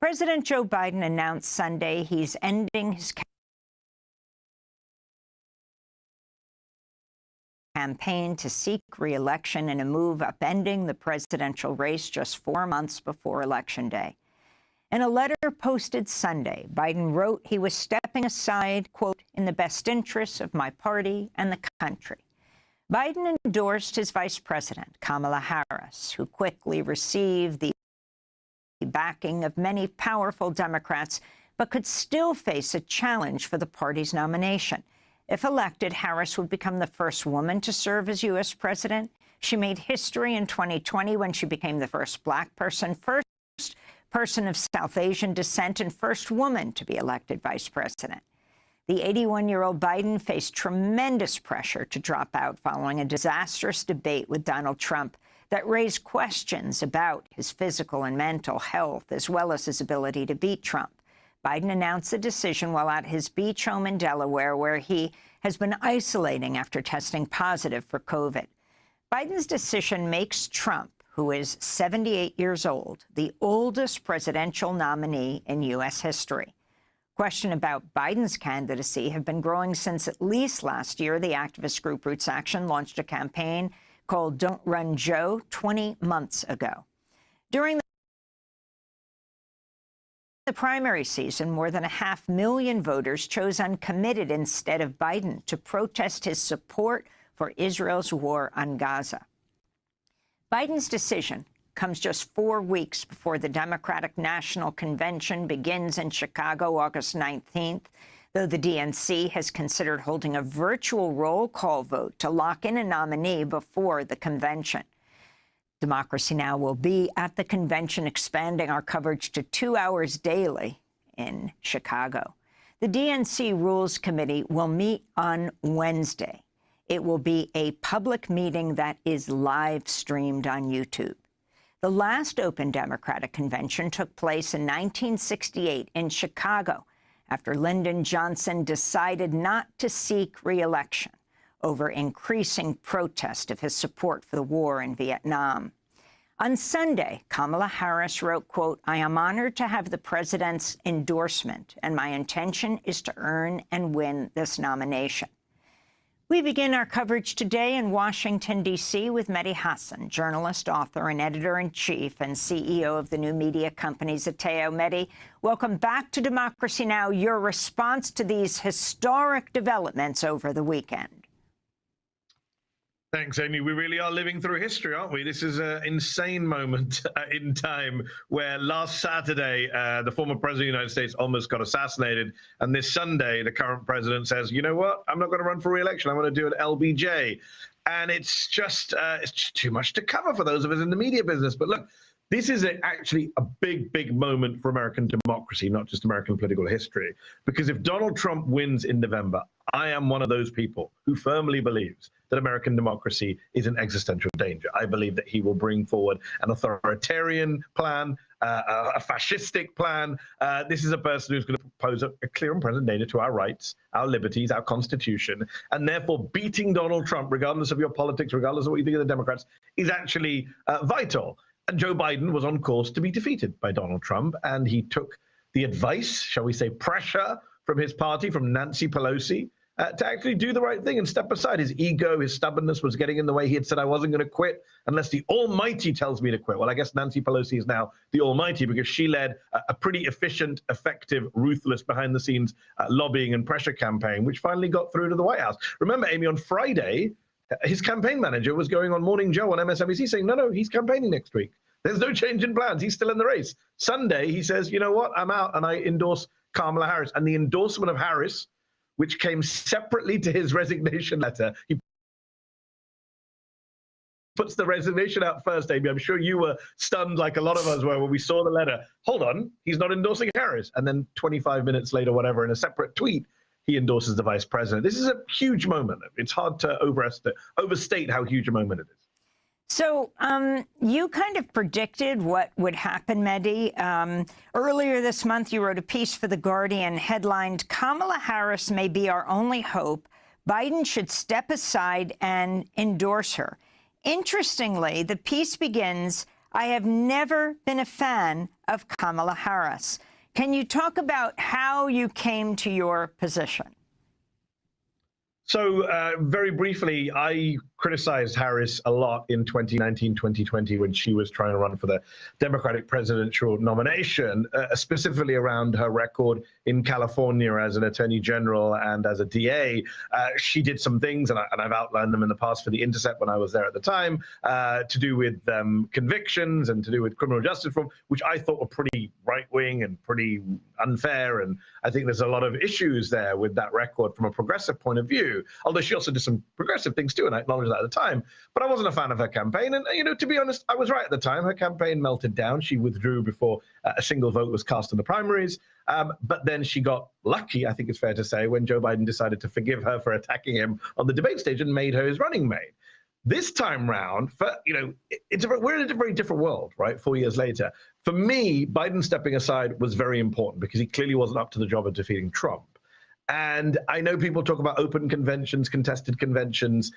President Joe Biden announced Sunday he's ending his campaign to seek re-election in a move upending the presidential race just 4 months before Election Day. In a letter posted Sunday, Biden wrote he was stepping aside, quote, in the best interests of my party and the country. Biden endorsed his vice president, Kamala Harris, who quickly received the backing of many powerful Democrats, but could still face a challenge for the party's nomination. If elected, Harris would become the first woman to serve as U.S. president. She made history in 2020 when she became the first black person, first person of South Asian descent, and first woman to be elected vice president. The 81-year-old Biden faced tremendous pressure to drop out following a disastrous debate with Donald Trump that raised questions about his physical and mental health, as well as his ability to beat Trump. Biden announced the decision while at his beach home in Delaware, where he has been isolating after testing positive for COVID. Biden's decision makes Trump, who is 78 years old, the oldest presidential nominee in U.S. history. Questions about Biden's candidacy have been growing since at least last year. The activist group Roots Action launched a campaign called Don't Run Joe 20 months ago. During the primary season, more than 500,000 voters chose uncommitted instead of Biden to protest his support for Israel's war on Gaza. Biden's decision comes just 4 weeks before the Democratic National Convention begins in Chicago, August 19th, though the DNC has considered holding a virtual roll call vote to lock in a nominee before the convention. Democracy Now! Will be at the convention, expanding our coverage to 2 hours daily in Chicago. The DNC Rules Committee will meet on Wednesday. It will be a public meeting that is live streamed on YouTube. The last open Democratic convention took place in 1968 in Chicago after Lyndon Johnson decided not to seek re-election over increasing protest of his support for the war in Vietnam. On Sunday, Kamala Harris wrote, quote, I am honored to have the president's endorsement, and my intention is to earn and win this nomination. We begin our coverage today in Washington, D.C. with Mehdi Hasan, journalist, author, and editor-in-chief and CEO of the new media company Zateo. Mehdi, welcome back to Democracy Now! Your response to these historic developments over the weekend. Thanks, Amy. We really are living through history, aren't we? This is an insane moment in time where last Saturday, the former president of the United States almost got assassinated. And this Sunday, the current president says, you know what? I'm not going to run for re-election. I'm going to do an LBJ. And it's just too much to cover for those of us in the media business. But look, this is actually a big, big moment for American democracy, not just American political history. Because if Donald Trump wins in November, I am one of those people who firmly believes that American democracy is in existential danger. I believe that he will bring forward an authoritarian plan, a fascistic plan. This is a person who's going to pose a clear and present danger to our rights, our liberties, our Constitution, and therefore beating Donald Trump, regardless of your politics, regardless of what you think of the Democrats, is actually vital. And Joe Biden was on course to be defeated by Donald Trump, and he took the advice, shall we say, pressure from his party, from Nancy Pelosi, to actually do the right thing and step aside. His ego, his stubbornness was getting in the way. He had said, I wasn't going to quit unless the Almighty tells me to quit. Well, I guess Nancy Pelosi is now the Almighty because she led a pretty efficient, effective, ruthless behind-the-scenes lobbying and pressure campaign, which finally got through to the White House. Remember, Amy, on Friday, his campaign manager was going on Morning Joe on MSNBC saying, no, he's campaigning next week. There's no change in plans. He's still in the race. Sunday, he says, you know what? I'm out and I endorse Kamala Harris. And the endorsement of Harris, which came separately to his resignation letter. He puts the resignation out first, Amy. I'm sure you were stunned like a lot of us were when we saw the letter. Hold on, he's not endorsing Harris. And then 25 minutes later, whatever, in a separate tweet, he endorses the vice president. This is a huge moment. It's hard to overstate how huge a moment it is. So you kind of predicted what would happen, Mehdi. Earlier this month, you wrote a piece for The Guardian headlined, Kamala Harris may be our only hope. Biden should step aside and endorse her. Interestingly, the piece begins, I have never been a fan of Kamala Harris. Can you talk about how you came to your position? So very briefly, I criticized Harris a lot in 2019, 2020, when she was trying to run for the Democratic presidential nomination, specifically around her record in California as an attorney general and as a DA. She did some things, and I've outlined them in the past for The Intercept when I was there at the time, to do with convictions and to do with criminal justice reform, which I thought were pretty right-wing and pretty unfair. And I think there's a lot of issues there with that record from a progressive point of view, although she also did some progressive things too, and I acknowledge that at the time. But I wasn't a fan of her campaign. And, you know, to be honest, I was right at the time. Her campaign melted down. She withdrew before a single vote was cast in the primaries. But then she got lucky, I think it's fair to say, when Joe Biden decided to forgive her for attacking him on the debate stage and made her his running mate. This time round, we're in a very different world, right? 4 years later. For me, Biden stepping aside was very important because he clearly wasn't up to the job of defeating Trump. And I know people talk about open conventions, contested conventions.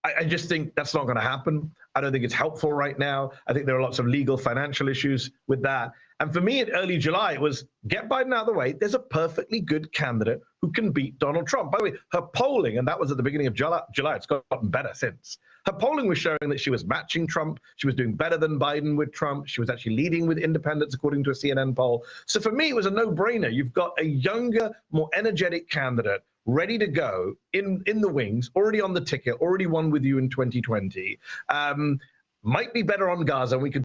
I just think that's not going to happen. I don't think it's helpful right now. I think there are lots of legal, financial issues with that. And for me, in early July, it was get Biden out of the way. There's a perfectly good candidate who can beat Donald Trump. By the way, her polling, and that was at the beginning of July, it's gotten better since. Her polling was showing that she was matching Trump. She was doing better than Biden with Trump. She was actually leading with independents, according to a CNN poll. So for me, it was a no-brainer. You've got a younger, more energetic candidate ready to go in the wings, already on the ticket, already won with you in 2020. Might be better on Gaza. We could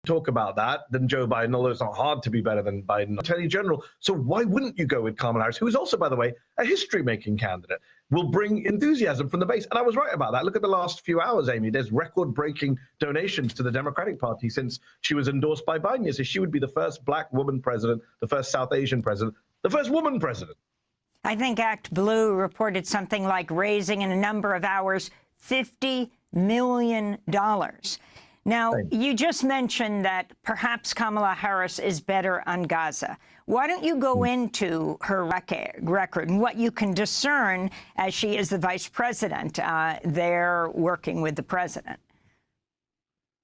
talk about that than Joe Biden, although it's not hard to be better than Biden, Attorney General. So why wouldn't you go with Kamala Harris, who is also, by the way, a history-making candidate, will bring enthusiasm from the base? And I was right about that. Look at the last few hours, Amy. There's record-breaking donations to the Democratic Party since she was endorsed by Biden. So she would be the first black woman president, the first South Asian president, the first woman president. I think Act Blue reported something like raising in a number of hours $50 million. Now, you just mentioned that perhaps Kamala Harris is better on Gaza. Why don't you go into her record and what you can discern as she is the vice president there working with the president?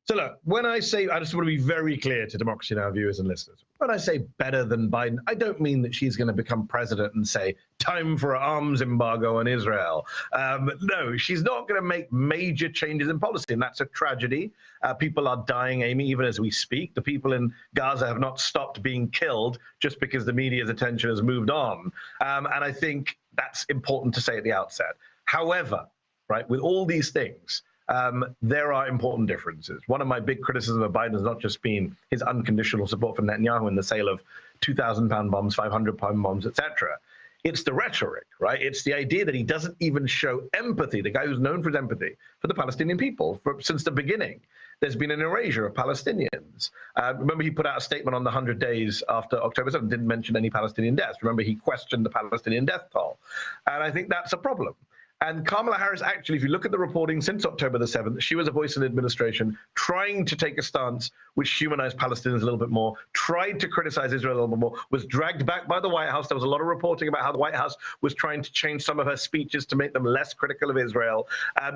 So look, when I say, I just want to be very clear to Democracy Now! Viewers and listeners. When I say better than Biden, I don't mean that she's going to become president and say, time for an arms embargo on Israel. No, she's not going to make major changes in policy, and that's a tragedy. People are dying, Amy, even as we speak. The people in Gaza have not stopped being killed just because the media's attention has moved on. And I think that's important to say at the outset. However, right, with all these things, there are important differences. One of my big criticisms of Biden has not just been his unconditional support for Netanyahu in the sale of 2,000-pound bombs, 500-pound bombs, etc. It's the rhetoric, right? It's the idea that he doesn't even show empathy, the guy who's known for his empathy for the Palestinian people since the beginning. There's been an erasure of Palestinians. Remember, he put out a statement on the 100 days after October 7th, didn't mention any Palestinian deaths. Remember, he questioned the Palestinian death toll. And I think that's a problem. And Kamala Harris, actually, if you look at the reporting since October the 7th, she was a voice in the administration trying to take a stance which humanized Palestinians a little bit more, tried to criticize Israel a little bit more, was dragged back by the White House. There was a lot of reporting about how the White House was trying to change some of her speeches to make them less critical of Israel.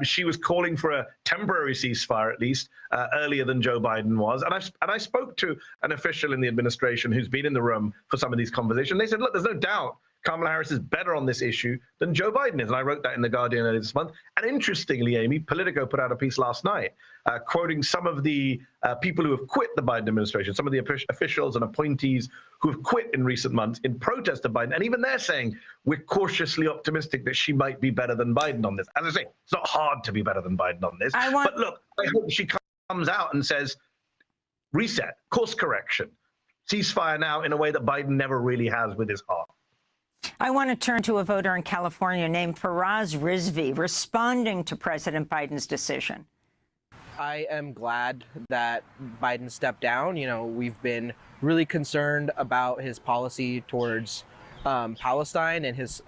She was calling for a temporary ceasefire, at least, earlier than Joe Biden was. And I spoke to an official in the administration who's been in the room for some of these conversations. They said, look, there's no doubt Kamala Harris is better on this issue than Joe Biden is. And I wrote that in The Guardian earlier this month. And interestingly, Amy, Politico put out a piece last night quoting some of the people who have quit the Biden administration, some of the officials and appointees who have quit in recent months in protest of Biden. And even they're saying, we're cautiously optimistic that she might be better than Biden on this. As I say, it's not hard to be better than Biden on this. But look, I hope she comes out and says, reset, course correction, ceasefire now in a way that Biden never really has with his heart. I want to turn to a voter in California named Faraz Rizvi responding to President Biden's decision. I am glad that Biden stepped down. You know, we've been really concerned about his policy towards Palestine and his,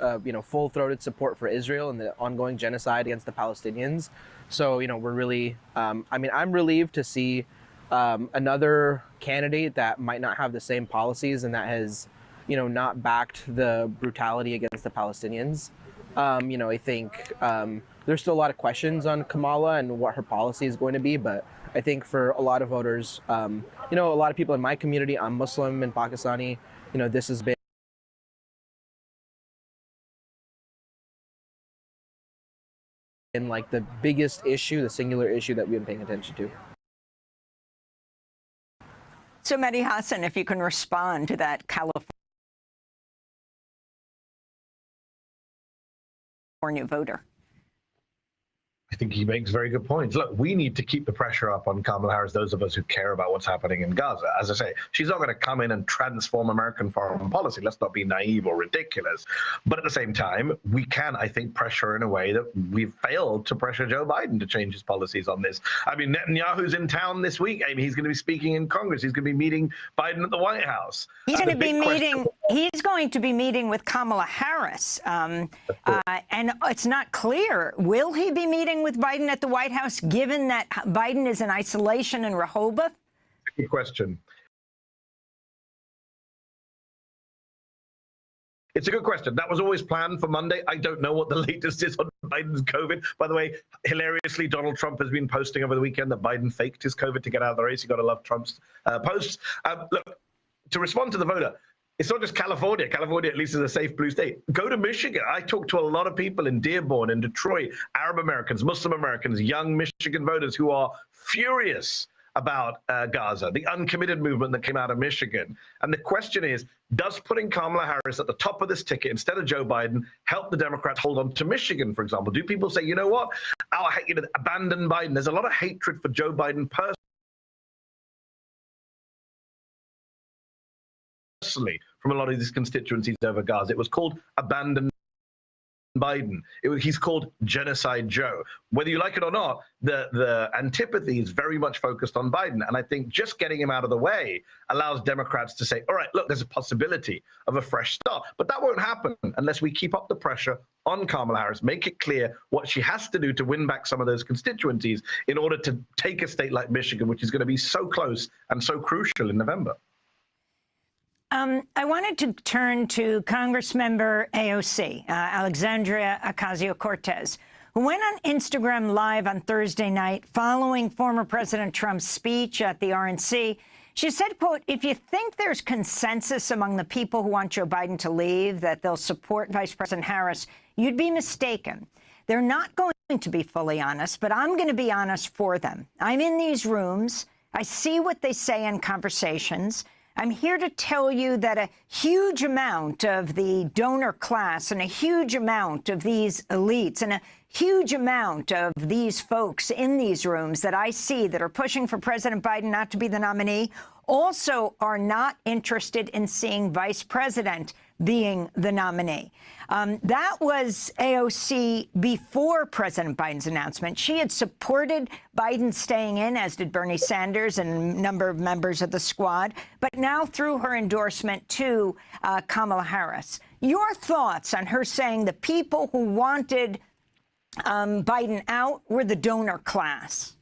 full-throated support for Israel and the ongoing genocide against the Palestinians. So, we're really, I'm relieved to see another candidate that might not have the same policies and that has not backed the brutality against the Palestinians. I think there's still a lot of questions on Kamala and what her policy is going to be. But I think for a lot of voters, a lot of people in my community, I'm Muslim and Pakistani, this has been like the biggest issue, the singular issue that we've been paying attention to. So, Mehdi Hasan, if you can respond to that California voter. I think he makes very good points. Look, we need to keep the pressure up on Kamala Harris, those of us who care about what's happening in Gaza. As I say, she's not going to come in and transform American foreign policy. Let's not be naive or ridiculous. But at the same time, we can, I think, pressure in a way that we've failed to pressure Joe Biden to change his policies on this. I mean, Netanyahu's in town this week. I mean, he's going to be speaking in Congress. He's going to be meeting Biden at the White House. He's going to be meeting with Kamala Harris. And it's not clear, will he be meeting with Biden at the White House, given that Biden is in isolation in Rehoboth? Good question. It's a good question. That was always planned for Monday. I don't know what the latest is on Biden's COVID. By the way, hilariously, Donald Trump has been posting over the weekend that Biden faked his COVID to get out of the race. You got to love Trump's posts. Look, to respond to the voter, it's not just California. California, at least, is a safe blue state. Go to Michigan. I talked to a lot of people in Dearborn, in Detroit, Arab Americans, Muslim Americans, young Michigan voters who are furious about Gaza, the uncommitted movement that came out of Michigan. And the question is, does putting Kamala Harris at the top of this ticket instead of Joe Biden help the Democrats hold on to Michigan, for example? Do people say, you know what, abandon Biden? There's a lot of hatred for Joe Biden personally from a lot of these constituencies over Gaza. It was called abandon Biden. He's called Genocide Joe. Whether you like it or not, the antipathy is very much focused on Biden. And I think just getting him out of the way allows Democrats to say, all right, look, there's a possibility of a fresh start. But that won't happen unless we keep up the pressure on Kamala Harris, make it clear what she has to do to win back some of those constituencies in order to take a state like Michigan, which is going to be so close and so crucial in November. I wanted to turn to Congressmember AOC, Alexandria Ocasio-Cortez, who went on Instagram Live on Thursday night following former President Trump's speech at the RNC. She said, quote, if you think there's consensus among the people who want Joe Biden to leave that they'll support Vice President Harris, you'd be mistaken. They're not going to be fully honest, but I'm going to be honest for them. I'm in these rooms. I see what they say in conversations. I'm here to tell you that a huge amount of the donor class and a huge amount of these elites and a huge amount of these folks in these rooms that I see that are pushing for President Biden not to be the nominee also are not interested in seeing Vice President being the nominee. That was AOC before President Biden's announcement. She had supported Biden staying in, as did Bernie Sanders and a number of members of the squad, but now through her endorsement to Kamala Harris. Your thoughts on her saying the people who wanted Biden out were the donor class?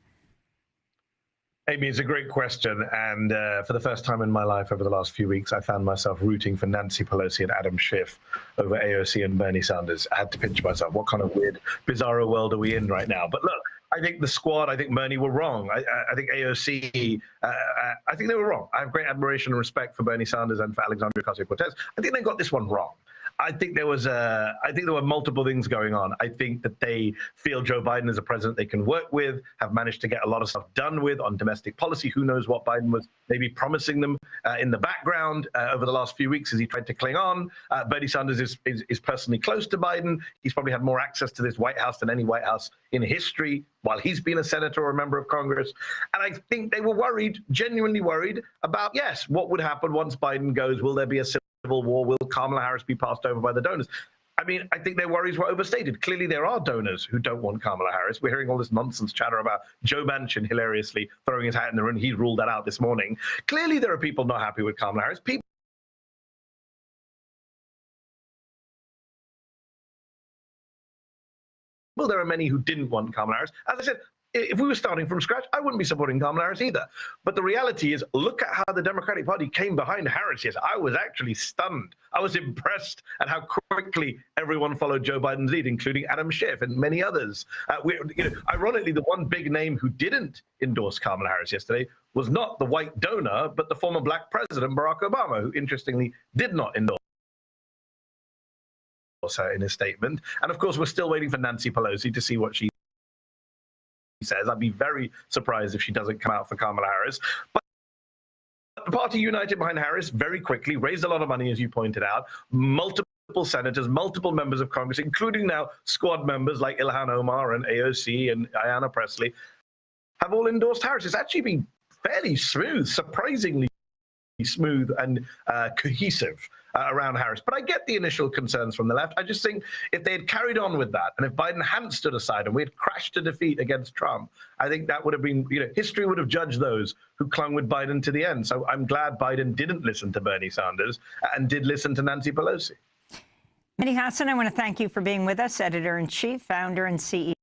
Amy, it's a great question. And for the first time in my life over the last few weeks, I found myself rooting for Nancy Pelosi and Adam Schiff over AOC and Bernie Sanders. I had to pinch myself. What kind of weird, bizarro world are we in right now? But look, I think the squad, I think Bernie were wrong. I think AOC, I think they were wrong. I have great admiration and respect for Bernie Sanders and for Alexandria Ocasio-Cortez. I think they got this one wrong. I think there were multiple things going on. I think that they feel Joe Biden is a president they can work with, have managed to get a lot of stuff done with on domestic policy. Who knows what Biden was maybe promising them in the background over the last few weeks as he tried to cling on. Bernie Sanders is personally close to Biden. He's probably had more access to this White House than any White House in history while he's been a senator or a member of Congress. And I think they were worried, genuinely worried about, yes, what would happen once Biden goes? Will there be a civil war? Will Kamala Harris be passed over by the donors? I mean, I think their worries were overstated. Clearly, there are donors who don't want Kamala Harris. We're hearing all this nonsense chatter about Joe Manchin hilariously throwing his hat in the ring. He ruled that out this morning. Clearly, there are people not happy with Kamala Harris. Well, there are many who didn't want Kamala Harris. As I said, if we were starting from scratch, I wouldn't be supporting Kamala Harris either. But the reality is, look at how the Democratic Party came behind Harris. Yes, I was actually stunned. I was impressed at how quickly everyone followed Joe Biden's lead, including Adam Schiff and many others. Ironically, the one big name who didn't endorse Kamala Harris yesterday was not the white donor, but the former black president, Barack Obama, who interestingly did not endorse her in his statement. And of course, we're still waiting for Nancy Pelosi to see what she says. I'd be very surprised if she doesn't come out for Kamala Harris. But the party united behind Harris very quickly, raised a lot of money, as you pointed out, multiple senators, multiple members of Congress, including now squad members like Ilhan Omar and AOC and Ayanna Pressley, have all endorsed Harris. It's actually been fairly smooth, surprisingly smooth and cohesive around Harris. But I get the initial concerns from the left. I just think if they had carried on with that, and if Biden hadn't stood aside and we had crashed to defeat against Trump, I think that would have been, history would have judged those who clung with Biden to the end. So I'm glad Biden didn't listen to Bernie Sanders and did listen to Nancy Pelosi. Mehdi Hasan, I want to thank you for being with us, Editor-in-Chief, Founder and CEO